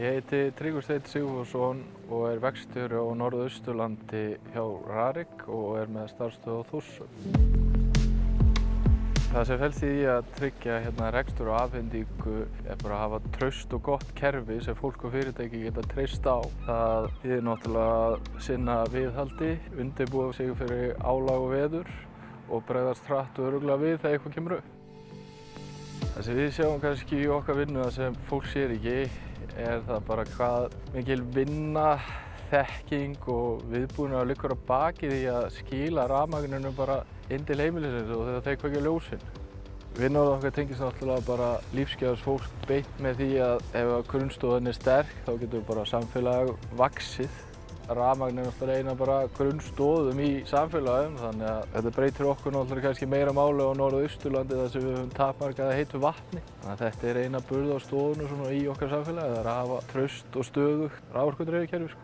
Ég heiti Tryggvi Steinn Sigfússon og er verkstjóri á Norðausturlandi hjá Rarik og er með starfsstöð á Þórshöfn. Það sem felst í því að tryggja rekstur og afhendingu er bara að hafa traust og gott kerfi sem fólk og fyrirtæki geta treyst á. Það þýðir náttúrulega að sinna viðhaldi, undirbúa sig fyrir álag og veður og bregðast hratt og örugglega við þegar eitthvað kemur upp. Það sem við sjáum kannski í okkar vinnu sem fólk sér ekki er það bara hvað mikil vinna, þekking og viðbúnaður liggur að baki því að skila rafmagninu bara inn til heimilisins og þegar þeir kveikja ljósin. Vinnuálag okkar tengist náttúrulega bara lífsgæðars beint með því að ef grunnstoðin er sterk þá getur bara samfélag vaxið. Rafmagn er náttúrulega eina bara grunnstoðum í samfélagum þannig að þetta breytir okkur náttúrulega kannski meira máli á Norðausturlandi þar sem við höfum takmarkað heitu vatni. Þannig að þetta er eina burðarstoðinu í okkar samfélagi, það er að hafa traust og stöðugt raforkudreifikerfi.